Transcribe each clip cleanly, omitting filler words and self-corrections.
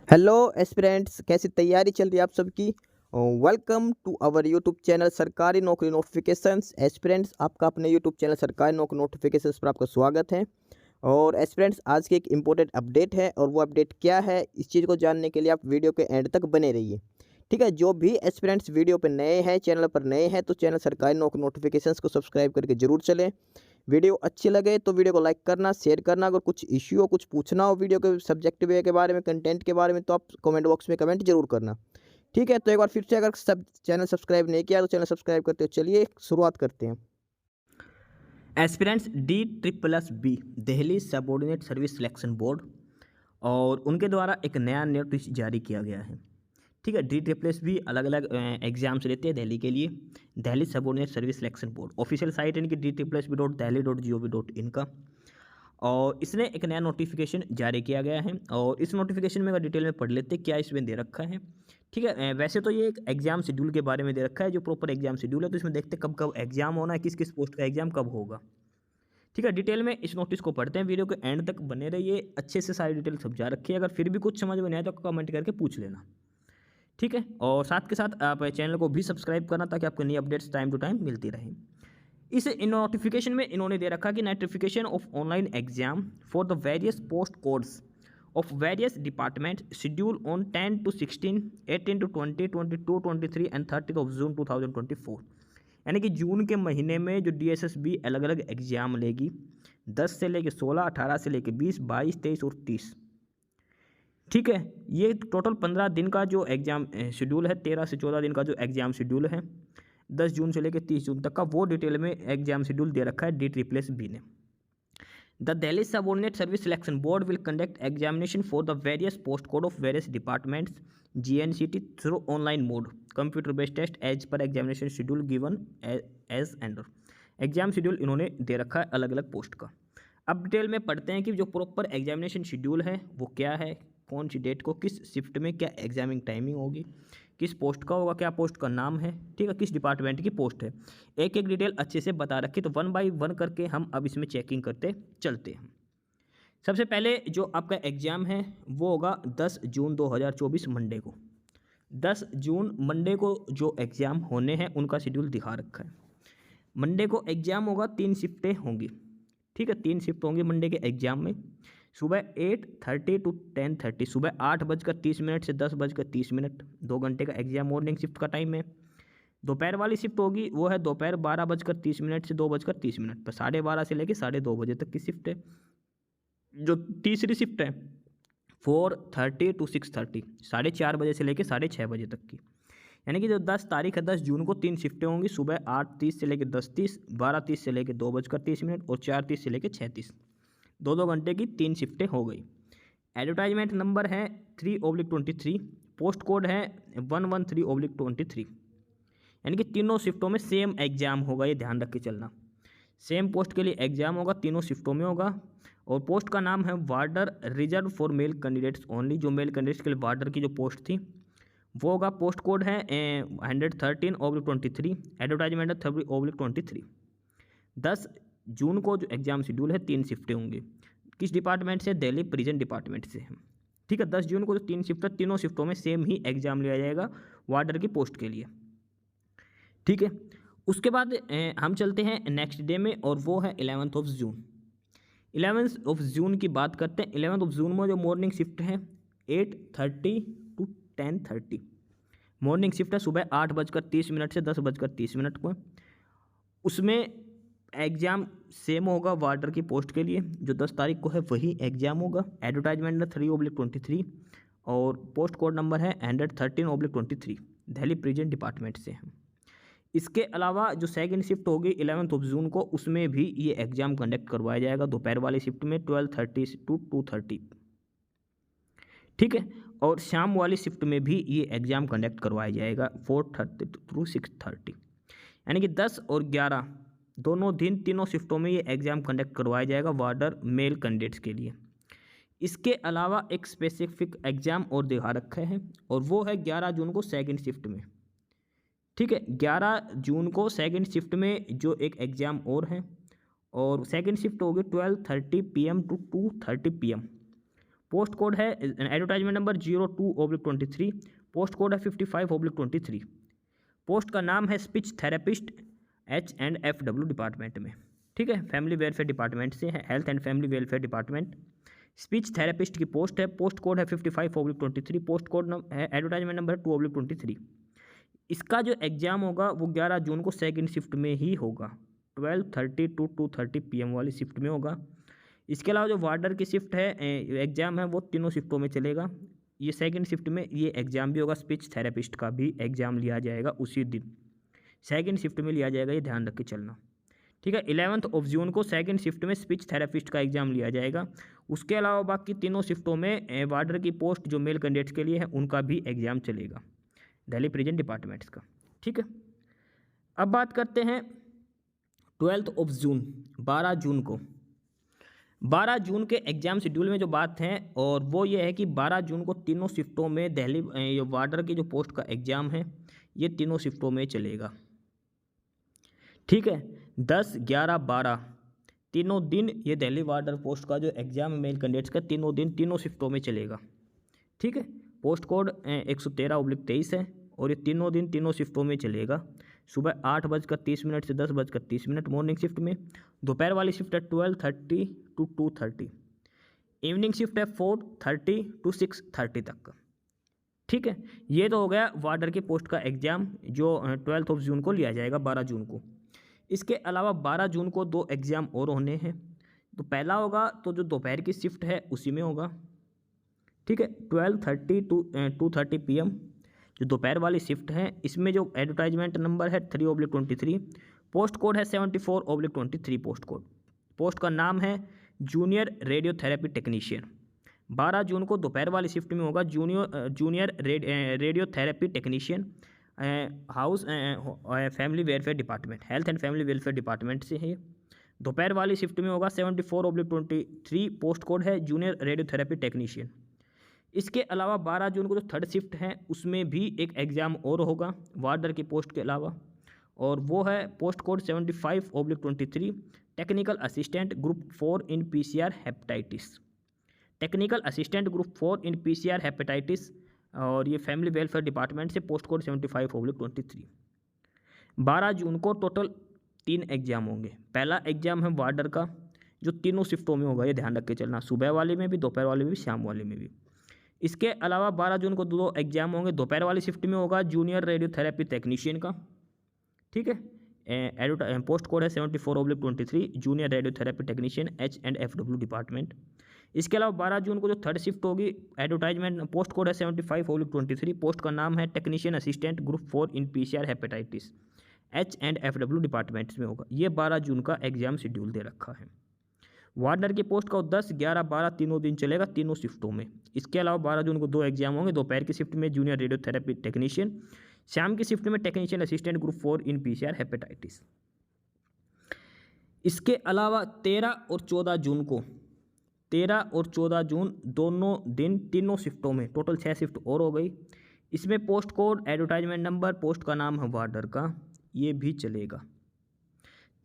Hello aspirants, कैसी तैयारी चल रही है आप सबकी। Welcome to our YouTube channel Sarkari Naukri notifications. Aspirants, आपका अपने YouTube channel Sarkari Naukri notifications पर आपका स्वागत है। और एस्पिरेंट्स, आज की एक इम्पोर्टेंट अपडेट है और वो अपडेट क्या है, इस चीज़ को जानने के लिए आप वीडियो के एंड तक बने रहिए। ठीक है, जो भी एस्पिरेंट्स वीडियो पर नए हैं, चैनल पर नए हैं, तो चैनल सरकारी नौकरी नोटिफिकेशंस को सब्सक्राइब करके जरूर चलें। वीडियो अच्छी लगे तो वीडियो को लाइक करना, शेयर करना। अगर कुछ इश्यू हो, कुछ पूछना हो वीडियो के सब्जेक्ट वे के बारे में, कंटेंट के बारे में, तो आप कमेंट बॉक्स में कमेंट जरूर करना। ठीक है, तो एक बार फिर से, अगर सब चैनल सब्सक्राइब नहीं किया तो चैनल सब्सक्राइब करते हो। चलिए शुरुआत करते हैं। Aspirants D++B Delhi subordinate service selection board और उनके द्वारा एक नया नोटिस जारी किया गया है। ठीक है, D++B अलग अलग एग्जाम्स लेते हैं दिल्ली के लिए। Delhi subordinate service selection board official site है इनकी D++B.delhi.gov.in का। और इसने एक नया नोटिफिकेशन जारी किया गया है और इस नोटिफिकेशन में अगर डिटेल में पढ़ लेते क्या इसमें दे रखा है। ठीक है, वैसे तो ये एक एग्जाम शेड्यूल के बारे में दे रखा है, जो प्रॉपर एग्जाम शेड्यूल है, तो इसमें देखते कब कब एग्जाम होना है, किस किस पोस्ट का एग्जाम कब होगा। ठीक है, डिटेल में इस नोटिस को पढ़ते हैं, वीडियो के एंड तक बने रहिए, अच्छे से सारी डिटेल समझा रखी है। अगर फिर भी कुछ समझ में नहीं आए तो कमेंट करके पूछ लेना। ठीक है, और साथ के साथ आप चैनल को भी सब्सक्राइब करना ताकि आपको नई अपडेट्स टाइम टू टाइम मिलती रहे। इस नोटिफिकेशन में इन्होंने दे रखा कि notification of online exam for the various post codes of various department schedule on 10 to 16, 18 to 20, 22, 23 and 30 of June 2024। यानी कि जून के महीने में जो DSSB अलग अलग एग्जाम लेगी, 10 से लेके 16, 18 से लेके 20, 22, 23 और 30। ठीक है, ये टोटल 15 दिन का जो एग्ज़ाम शेड्यूल है, 13 से 14 दिन का जो एग्ज़ाम शेड्यूल है, 10 जून से लेकर 30 जून तक का, वो डिटेल में एग्जाम शेड्यूल दे रखा है D++B ने। The Delhi subordinate service selection board will conduct examination for the various post code of various departments GNCT through online mode computer based test as per examination schedule given as under. Exam schedule इन्होंने दे रखा है अलग अलग post का। अब detail में पढ़ते हैं कि जो प्रॉपर एग्जामिनेशन शेड्यूल है वो क्या है, कौन सी डेट को किस शिफ्ट में क्या एग्जामिंग टाइमिंग होगी, किस पोस्ट का होगा, क्या पोस्ट का नाम है, ठीक है, किस डिपार्टमेंट की पोस्ट है, एक एक डिटेल अच्छे से बता रखी। तो 1 बाय 1 करके हम अब इसमें चेकिंग करते चलते हैं। सबसे पहले जो आपका एग्ज़ाम है वो होगा 10 जून 2024 मंडे को। 10 जून मंडे को जो एग्ज़ाम होने हैं उनका शेड्यूल दिखा रखा है। मंडे को एग्ज़ाम होगा, 3 शिफ्टें होंगी। ठीक है, 3 शिफ्ट होंगी मंडे के एग्ज़ाम में। सुबह 8:30 to 10:30, सुबह 8:30 से 10:30, 2 घंटे का एग्ज़ाम मॉर्निंग शिफ्ट का टाइम है। दोपहर वाली शिफ्ट होगी वो है दोपहर 12:30 से 2:30 पर 12:30 से लेकर 2:30 बजे तक की शिफ्ट है। जो तीसरी शिफ्ट है 4:30 to 6:30, 4:30 बजे से लेकर 6:30 बजे तक की। यानी कि जो 10 तारीख है 10 जून को 3 शिफ्टें होंगी, सुबह 8:30 से लेकर 10:30, 12:30 से लेकर 2:30 और 4:30 से लेकर 6:30, 2-2 घंटे की 3 शिफ्टें हो गई। एडवर्टाइजमेंट नंबर है 3/23, पोस्ट कोड है 113/23। यानी कि तीनों शिफ्टों में सेम एग्जाम होगा, ये ध्यान रख के चलना। सेम पोस्ट के लिए एग्जाम होगा, तीनों शिफ्टों में होगा। और पोस्ट का नाम है warder reserve for male candidates only. जो मेल कैंडिडेट्स के लिए वार्डर की जो पोस्ट थी वो होगा। पोस्ट कोड है 113/23। एडवर्टाइजमेंट है 3/23। 10 जून को जो एग्जाम शेड्यूल है 3 शिफ्टें होंगी। किस डिपार्टमेंट से? दिल्ली प्रिजन डिपार्टमेंट से है। ठीक है, 10 जून को जो 3 शिफ्ट है, तीनों शिफ्टों में सेम ही एग्जाम लिया जाएगा वार्डर की पोस्ट के लिए। ठीक है, उसके बाद हम चलते हैं नेक्स्ट डे में, और वो है 11 जून। 11 जून की बात करते हैं। 11 जून में जो मॉर्निंग शिफ्ट है 8:30 to 10:30 मॉर्निंग शिफ्ट है, सुबह 8:30 से 10:30 को। उसमें एग्ज़ाम सेम होगा वार्डर की पोस्ट के लिए, जो 10 तारीख को है वही एग्ज़ाम होगा। एडवर्टाइजमेंट है 3/23 और पोस्ट कोड नंबर है 113/23, दिल्ली प्रिजन डिपार्टमेंट से है। इसके अलावा जो सेकंड शिफ्ट होगी 11 जून को, उसमें भी ये एग्ज़ाम कंडक्ट करवाया जाएगा दोपहर वाली शिफ्ट में 12:30 to 2:30। ठीक है, और शाम वाली शिफ्ट में भी ये एग्ज़ाम कंडक्ट करवाया जाएगा 4:30 to 6:30। यानी कि 10 और 11 दोनों दिन तीनों शिफ्टों में ये एग्ज़ाम कंडक्ट करवाया जाएगा वार्डर मेल कैंडिडेट्स के लिए। इसके अलावा एक स्पेसिफिक एग्ज़ाम और दिखा रखा है, और वो है 11 जून को सेकंड शिफ्ट में। ठीक है, 11 जून को सेकंड शिफ्ट में जो एक एग्ज़ाम और है, और सेकंड शिफ्ट होगी 12:30 PM to 2:30 PM। Post code है एडवर्टाइजमेंट नंबर 02/23, पोस्ट कोड है 55/23। पोस्ट का नाम है स्पीच थेरेपिस्ट H&FW डिपार्टमेंट में, ठीक है, फैमिली वेलफेयर डिपार्टमेंट से है, health and family welfare department. Speech therapist की पोस्ट है, पोस्ट कोड है 55/23, पोस्ट कोड है एडवर्टाइजमेंट नंबर 2/23। इसका जो एग्ज़ाम होगा वो 11 जून को सेकंड शिफ्ट में ही होगा, 12:30 to 2:30 PM वाली शिफ्ट में होगा। इसके अलावा जो वार्डर की शिफ्ट है एग्ज़ाम है वो तीनों शिफ्टों में चलेगा। ये सेकंड शिफ्ट में ये एग्ज़ाम भी होगा, स्पीच थेरेपिस्ट का भी एग्ज़ाम लिया जाएगा उसी दिन, सेकंड शिफ्ट में लिया जाएगा, ये ध्यान रख के चलना, ठीक है। 11 जून को सेकंड शिफ्ट में स्पीच थेरेपिस्ट का एग्ज़ाम लिया जाएगा। उसके अलावा बाकी तीनों शिफ्टों में वार्डर की पोस्ट जो मेल कैंडिडेट्स के लिए है उनका भी एग्ज़ाम चलेगा, दिल्ली प्रिजन डिपार्टमेंट्स का, ठीक है। अब बात करते हैं 12 जून, 12 जून को, 12 जून के एग्ज़ाम शेड्यूल में जो बात है और वो ये है कि 12 जून को तीनों शिफ्टों में दिल्ली वार्डर की जो पोस्ट का एग्ज़ाम है ये तीनों शिफ्टों में चलेगा, ठीक है। 10, 11, 12 तीनों दिन ये दिल्ली वार्डर पोस्ट का जो एग्ज़ाम मेल कैंडिडेट्स का तीनों दिन तीनों शिफ्टों में चलेगा, ठीक है। पोस्ट कोड 113/23 है और ये तीनों दिन तीनों शिफ्टों में चलेगा। सुबह 8:30 से 10:30 मॉर्निंग शिफ्ट में, दोपहर वाली शिफ्ट है 12:30 to 2:30, इवनिंग शिफ्ट है 4:30 to 6:30 तक, ठीक है। ये तो हो गया वार्डर की पोस्ट का एग्ज़ाम जो 12 जून को लिया जाएगा, 12 जून को। इसके अलावा 12 जून को 2 एग्ज़ाम और होने हैं। तो पहला होगा तो जो दोपहर की शिफ्ट है उसी में होगा, ठीक है, 12:30 to 2:30 PM जो दोपहर वाली शिफ्ट है, इसमें जो एडवर्टाइजमेंट नंबर है 3/23, पोस्ट कोड है 74/23 पोस्ट कोड। पोस्ट का नाम है जूनियर रेडियोथेरेपी टेक्नीशियन। 12 जून को दोपहर वाली शिफ्ट में होगा junior radiotherapy technician, house family welfare department, health and family welfare department से है। दोपहर वाली शिफ्ट में होगा 74/23, पोस्ट कोड है जूनियर रेडियोथेरेपी टेक्नीशियन। इसके अलावा 12 जून को जो थर्ड शिफ्ट है उसमें भी एक एग्ज़ाम और होगा वार्डर की पोस्ट के अलावा, और वो है post code 75/23, technical assistant group 4 इन PCR hepatitis, technical assistant group 4 इन PCR हेपेटाइटिस, और ये फैमिली वेलफेयर डिपार्टमेंट से, पोस्ट कोड 75/23। 12 जून को टोटल 3 एग्ज़ाम होंगे। पहला एग्ज़ाम है वार्डर का जो तीनों शिफ्टों में होगा, ये ध्यान रख के चलना, सुबह वाले में भी, दोपहर वाले में भी, शाम वाले में भी। इसके अलावा 12 जून को 2 एग्ज़ाम होंगे। दोपहर वाली शिफ्ट में होगा जूनियर रेडियोथेरेपी टेक्नीशियन का, ठीक है, पोस्ट कोड है 74/23, junior radiotherapy technician H&FW department. इसके अलावा 12 जून को जो थर्ड शिफ्ट होगी एडवर्टाइजमेंट पोस्ट कोड है 75/23, पोस्ट का नाम है टेक्नीशियन असिस्टेंट ग्रुप 4 इन PCR हेपेटाइटिस, H&FW डिपार्टमेंट्स में होगा। ये 12 जून का एग्ज़ाम शेड्यूल दे रखा है। वार्डर की पोस्ट का 10, 11, 12 तीनों दिन चलेगा तीनों शिफ्टों में। इसके अलावा 12 जून को 2 एग्जाम होंगे। दोपहर की शिफ्ट में जूनियर रेडियोथेरेपी टेक्नीशियन, शाम की शिफ्ट में टेक्नीशियन असिस्टेंट ग्रुप 4 इन PCR हेपेटाइटिस। इसके अलावा 13 और 14 जून को, 13 और 14 जून दोनों दिन तीनों शिफ्टों में टोटल 6 शिफ्ट और हो गई। इसमें post code, advertisement number, post का नाम है वार्डर का, ये भी चलेगा।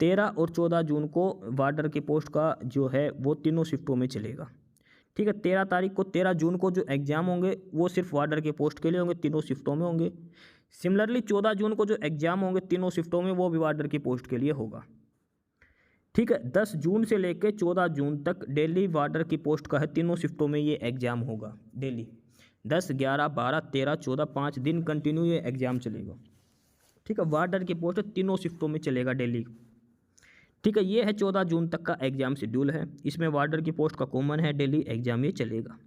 13 और 14 जून को वार्डर की पोस्ट का जो है वो तीनों शिफ्टों में चलेगा, ठीक है। 13 जून को जो एग्ज़ाम होंगे वो सिर्फ वार्डर के पोस्ट के लिए होंगे, तीनों शिफ्टों में होंगे। सिमिलरली 14 जून को जो एग्ज़ाम होंगे तीनों शिफ्टों में वो भी वार्डर की पोस्ट के लिए होगा, ठीक है। 10 जून से लेकर 14 जून तक डेली वार्डर की पोस्ट का है, तीनों शिफ्टों में ये एग्ज़ाम होगा डेली। 10, 11, 12, 13, 14 5 दिन कंटिन्यू ये एग्ज़ाम चलेगा, ठीक है। वार्डर की पोस्ट तीनों शिफ्टों में चलेगा डेली, ठीक है। ये है 14 जून तक का एग्ज़ाम शेड्यूल है। इसमें वार्डर की पोस्ट का कॉमन है, डेली एग्ज़ाम ये चलेगा,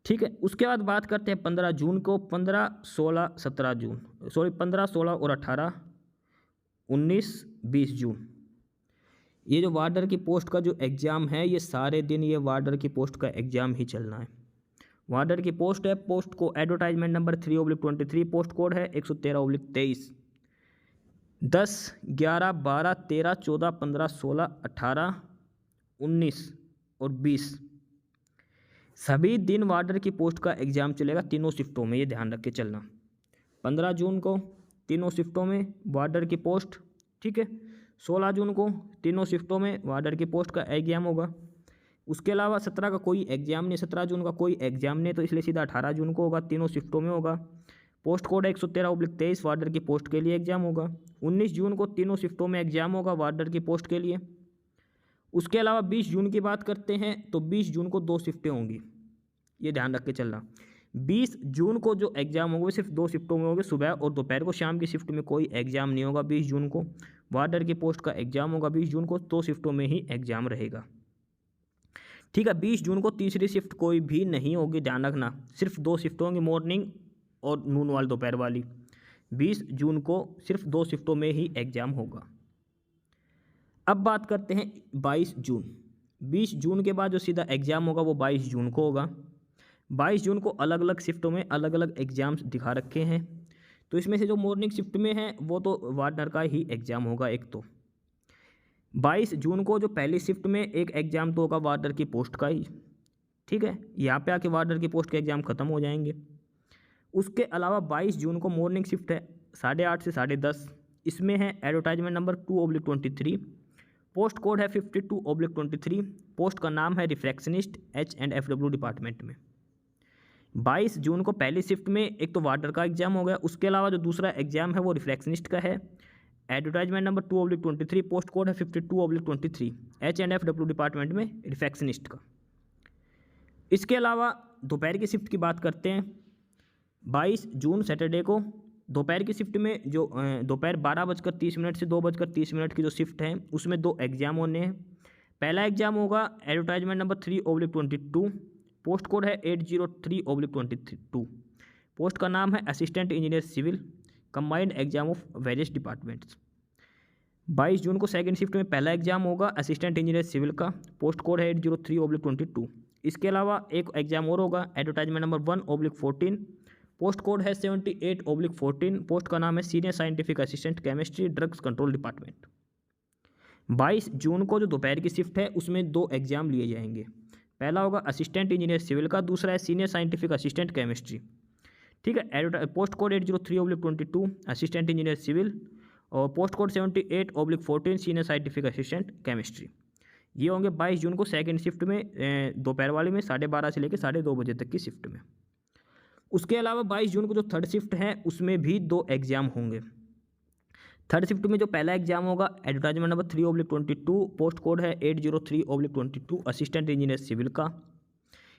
ठीक है। उसके बाद बात करते हैं 15 जून को। 15, 16, 17 जून, 15, 16 और 18, 19, 20 जून ये जो वार्डर की पोस्ट का जो एग्ज़ाम है ये सारे दिन ये वार्डर की पोस्ट का एग्ज़ाम ही चलना है। वार्डर की पोस्ट है, पोस्ट को एडवर्टाइजमेंट नंबर 3/23, पोस्ट कोड है 113/23। 10, 11, 12, 13, 14, 15, 16, 18, 19 और 20 सभी दिन वार्डर की पोस्ट का एग्ज़ाम चलेगा तीनों शिफ्टों में, ये ध्यान रख के चलना। 15 जून को तीनों शिफ्टों में वार्डर की पोस्ट, ठीक है। 16 जून को तीनों शिफ्टों में वार्डर की पोस्ट का एग्ज़ाम होगा। उसके अलावा 17 का कोई एग्जाम नहीं, 17 जून का कोई एग्जाम नहीं, तो इसलिए सीधा 18 जून को होगा, तीनों शिफ्टों में होगा। पोस्ट कोड है 113/23, वार्डर की पोस्ट के लिए एग्जाम होगा। 19 जून को तीनों शिफ्टों में एग्जाम होगा वार्डर की पोस्ट के लिए। उसके अलावा 20 जून की बात करते हैं तो 20 जून को 2 शिफ्टें होंगी, ये ध्यान रख के चलना। 20 जून को जो एग्जाम होंगे वो सिर्फ 2 शिफ्टों में होंगे, सुबह और दोपहर को। शाम की शिफ्ट में कोई एग्जाम नहीं होगा 20 जून को। वार्डर की पोस्ट का एग्जाम होगा 20 जून को, 2 शिफ्टों में ही एग्जाम रहेगा। ठीक है, 20 जून को तीसरी शिफ्ट कोई भी नहीं होगी, ध्यान रखना, सिर्फ 2 शिफ्ट होंगी, मॉर्निंग और नून वाली दोपहर वाली। 20 जून को सिर्फ 2 शिफ्टों में ही एग्जाम होगा। अब बात करते हैं 22 जून। 20 जून के बाद जो सीधा एग्जाम होगा वो 22 जून को होगा। 22 जून को अलग अलग शिफ्टों में अलग अलग एग्जाम्स दिखा रखे हैं, तो इसमें से जो मॉर्निंग शिफ्ट में है वो तो वार्डर का ही एग्जाम होगा एक। तो 22 जून को जो पहली शिफ्ट में एक एग्जाम तो होगा वार्डर की पोस्ट का ही, ठीक है, यहाँ पे आके वार्डर की पोस्ट के एग्जाम खत्म हो जाएंगे। उसके अलावा 22 जून को मॉर्निंग शिफ्ट है 8:30 से 10:30, इसमें है एडवर्टाइजमेंट नंबर 2/23, पोस्ट कोड है 52/23, पोस्ट का नाम है रिफ्लेक्शनिस्ट, H&FW डिपार्टमेंट में। 22 जून को पहली शिफ्ट में एक तो वार्डर का एग्जाम हो गया, उसके अलावा जो दूसरा एग्जाम है वो रिफ्लेक्शनिस्ट का है, एडवर्टाइजमेंट नंबर 2/23, पोस्ट कोड है 52/23, H&FW डिपार्टमेंट में रिफ्लेक्शनिस्ट का। इसके अलावा दोपहर की शिफ्ट की बात करते हैं। 22 जून सैटरडे को दोपहर की शिफ्ट में जो दोपहर 12:30 से 2:30 की जो शिफ्ट है उसमें 2 एग्जाम होने हैं। पहला एग्जाम होगा एडवर्टाइजमेंट नंबर 3/22, पोस्ट कोड है 803/22, पोस्ट का नाम है assistant engineer civil, combined exam of various departments. 22 जून को सेकंड शिफ्ट में पहला एग्जाम होगा असिस्टेंट इंजीनियर सिविल का, पोस्ट कोड है 803/22। इसके अलावा एक एग्जाम और होगा एडवर्टाइजमेंट नंबर 1/14, पोस्ट कोड है 78/14, पोस्ट का नाम है senior scientific assistant chemistry drugs control department. 22 जून को जो दोपहर की शिफ्ट है उसमें 2 एग्जाम लिए जाएंगे। पहला होगा असिस्टेंट इंजीनियर सिविल का, दूसरा है सीनियर साइंटिफिक असिस्टेंट केमिस्ट्री, ठीक है। Post code 803/22 assistant engineer civil और post code 78/14 senior scientific assistant chemistry. ये होंगे 22 जून को सेकंड शिफ्ट में, दोपहर वाले में 12:30 से लेकर 2:30 बजे तक की शिफ्ट में। उसके अलावा 22 जून को जो थर्ड शिफ्ट है उसमें भी 2 एग्जाम होंगे। थर्ड शिफ्ट में जो पहला एग्जाम होगा एडवर्टाइजमेंट नंबर 3/22, पोस्ट कोड है 803/22 असिस्टेंट इंजीनियर सिविल का।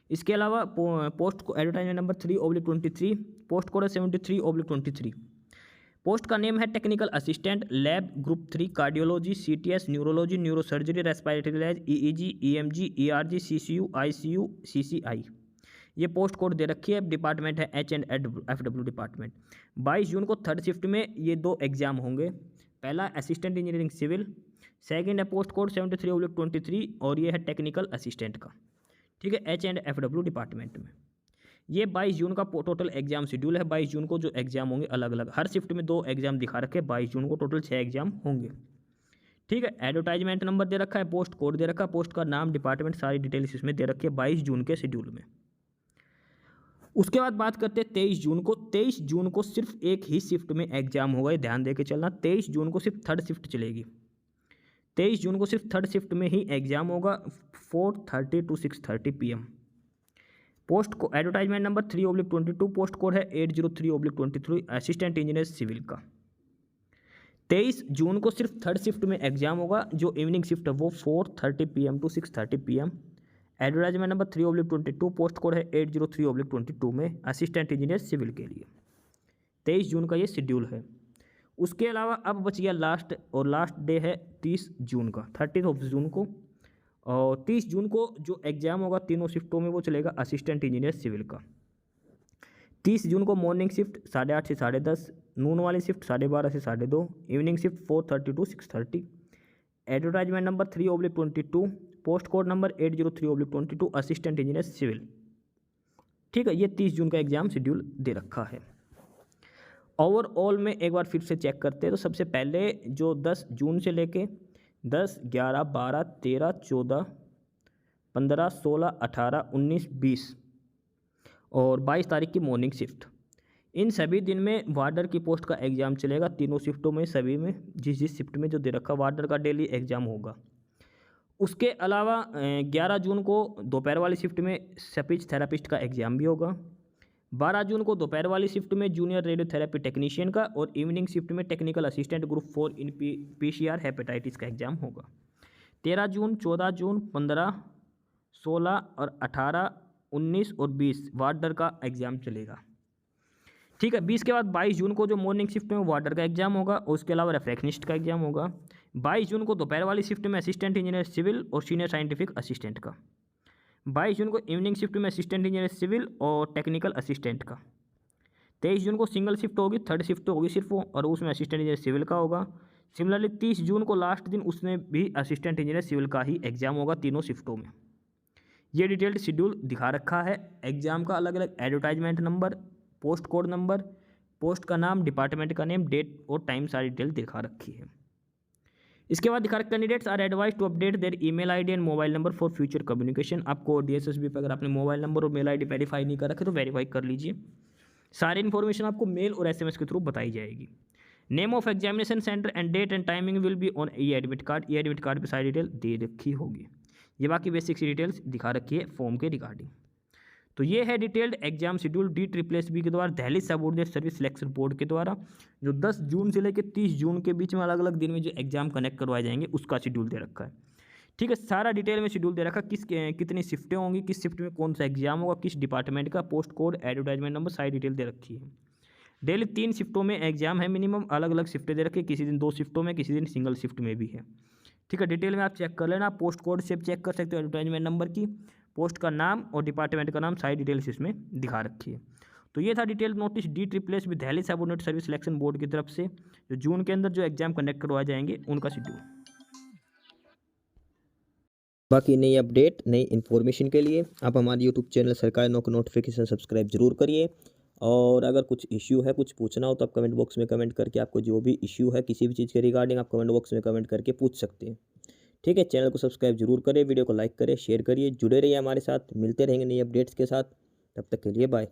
इसके अलावा पोस्ट को एडवर्टाइजमेंट नंबर 3/23, पोस्ट कोड है 73/23, पोस्ट का नेम है technical assistant lab group 3 cardiology, CTS, neurology, neurosurgery, respiratory इलाज, EEG, EMG, ERG, CCU, ICU, CCI। ये पोस्ट कोड दे रखी है, डिपार्टमेंट है H&FW डिपार्टमेंट। 22 जून को थर्ड शिफ्ट में ये 2 एग्जाम होंगे। पहला असिस्टेंट इंजीनियरिंग सिविल, सेकंड है पोस्ट कोड 73/23 और ये है टेक्निकल असिस्टेंट का, ठीक है, H&FW डिपार्टमेंट में। ये 22 जून का टोटल एग्जाम शेड्यूल है। 22 जून को जो एग्जाम होंगे अलग अलग, हर शिफ्ट में 2 एग्जाम दिखा रखे, 22 जून को टोटल 6 एग्जाम होंगे, ठीक है। एडवर्टाइजमेंट नंबर दे रखा है, पोस्ट कोड दे रखा है, पोस्ट का नाम, डिपार्टमेंट, सारी डिटेल्स इसमें दे रखी है 22 जून के शेड्यूल में। उसके बाद बात करते हैं 23 जून को। 23 जून को सिर्फ एक ही शिफ्ट में एग्जाम होगा, ये ध्यान दे के चलना। 23 जून को सिर्फ थर्ड शिफ्ट चलेगी। 23 जून को सिर्फ थर्ड शिफ्ट में ही एग्जाम होगा 4:30 to 6:30 PM। पोस्ट को एडवर्टाइजमेंट नंबर 3/22, पोस्ट कोड है 803/23 असिस्टेंट इंजीनियर सिविल का। 23 जून को सिर्फ थर्ड शिफ्ट में एग्जाम होगा, जो इवनिंग शिफ्ट है वो 4:30 PM to 6:30 PM। Advertisement number 3/22, post code है 803/22 में असिस्टेंट इंजीनियर सिविल के लिए। 23 जून का ये शेड्यूल है। उसके अलावा अब बच गया लास्ट, और लास्ट डे है 30 जून का, 30 जून को। और 30 जून को जो एग्जाम होगा तीनों शिफ्टों में वो चलेगा असिस्टेंट इंजीनियर सिविल का। 30 जून को मॉर्निंग शिफ्ट 8:30 से 10:30, नून वाली शिफ्ट 12:30 से 2:30, evening shift 4:30 to 6:30। Advertisement number 3/22, post code number 803/22 assistant engineer civil, ठीक है। ये 30 जून का एग्जाम शेड्यूल दे रखा है। ओवरऑल में एक बार फिर से चेक करते हैं, तो सबसे पहले जो 10 जून से लेके 10, 11, 12, 13, 14, 15, 16, 18, 19, 20 और 22 तारीख की मॉर्निंग शिफ्ट, इन सभी दिन में वार्डर की पोस्ट का एग्ज़ाम चलेगा। तीनों शिफ्टों में, सभी में, जिस जिस शिफ्ट में जो दे रखा वार्डर का डेली एग्ज़ाम होगा। उसके अलावा 11 जून को दोपहर वाली शिफ्ट में स्पीच थेरापिस्ट का एग्ज़ाम भी होगा। 12 जून को दोपहर वाली शिफ्ट में जूनियर रेडियोथेरेपी टेक्नीशियन का और इवनिंग शिफ्ट में टेक्निकल असिस्टेंट ग्रुप 4 इन PCR हेपेटाइटिस का एग्ज़ाम होगा। 13 जून, 14 जून, 15, 16 और 18, 19 और 20 वार्डर का एग्ज़ाम चलेगा। ठीक है। 20 के बाद 22 जून को जो मॉर्निंग शिफ्ट में वार्डर का एग्जाम होगा और उसके अलावा रेफ्लेक्शनिस्ट का एग्जाम होगा। 22 जून को दोपहर वाली शिफ्ट में असिस्टेंट इंजीनियर सिविल और सीनियर साइंटिफिक असिस्टेंट का। 22 जून को इवनिंग शिफ्ट में असिस्टेंट इंजीनियर सिविल और टेक्निकल असिस्टेंट का। 23 जून को सिंगल शिफ्ट होगी, थर्ड शिफ्ट होगी सिर्फ और उसमें असिस्टेंट इंजीनियर सिविल का होगा। सिमिलरली 30 जून को लास्ट दिन उसमें भी असिस्टेंट इंजीनियर सिविल का ही एग्जाम होगा तीनों शिफ्टों में। ये डिटेल्ड शेड्यूल दिखा रखा है। एग्जाम का अलग अलग advertisement number, post code number, post का नाम, डिपार्टमेंट का नेम, डेट और टाइम सारी डिटेल दिखा रखी है। इसके बाद दिखा रखा candidates are advise to update their email ID and mobile number for future communication. आपको DSSB पर अगर आपने मोबाइल नंबर और मेल आईडी वेरीफाई नहीं कर रखे तो वेरीफाई कर लीजिए। सारी इन्फॉर्मेशन आपको मेल और SMS के थ्रू बताई जाएगी। Name of examination centre and date and timing will be on admit card. Admit card पर सारी डिटेल दे रखी होगी। ये बाकी बेसिक सी डिटेल्स दिखा रखी है फॉर्म के रिगार्डिंग। तो ये है डिटेल्ड एग्जाम शेड्यूल DSSB के द्वारा Delhi subordinate service selection board के द्वारा, जो 10 जून से लेकर 30 जून के बीच में अलग अलग दिन में जो एग्जाम कनेक्ट करवाए जाएंगे उसका शेड्यूल दे रखा है। ठीक है। सारा डिटेल में शेड्यूल दे रखा है, कितनी शिफ्टें होंगी, किस शिफ्ट में कौन सा एग्जाम होगा, किस डिपार्टमेंट का, पोस्ट कोड, एडवर्टाइजमेंट नंबर, सारी डिटेल दे रखी है। डेली 3 शिफ्टों में एग्जाम है मिनिमम, अलग अलग शिफ्टें दे रखी है, किसी दिन 2 शिफ्टों में, किसी दिन सिंगल शिफ्ट में भी है। ठीक है। डिटेल में आप चेक कर लेना, पोस्ट कोड से चेक कर सकते हो, एडवर्टाइजमेंट नंबर की, पोस्ट का नाम और डिपार्टमेंट का नाम, सारी डिटेल्स इसमें दिखा रखी है। तो ये था detail notice DSSB Delhi subordinate service selection board की तरफ से, जो जून के अंदर जो एग्जाम कंडक्ट करवाए जाएंगे उनका शेड्यूल। बाकी नई अपडेट, नई इन्फॉर्मेशन के लिए आप हमारे YouTube चैनल सरकारी नौकरी नोटिफिकेशन सब्सक्राइब जरूर करिए। और अगर कुछ इश्यू है, कुछ पूछना हो तो आप कमेंट बॉक्स में कमेंट करके आपको जो भी इश्यू है किसी भी चीज़ के रिगार्डिंग आप कमेंट बॉक्स में कमेंट करके पूछ सकते हैं। ठीक है। चैनल को सब्सक्राइब जरूर करें, वीडियो को लाइक करें, शेयर करिए, जुड़े रहिए हमारे साथ। मिलते रहेंगे नई अपडेट्स के साथ। तब तक के लिए बाय।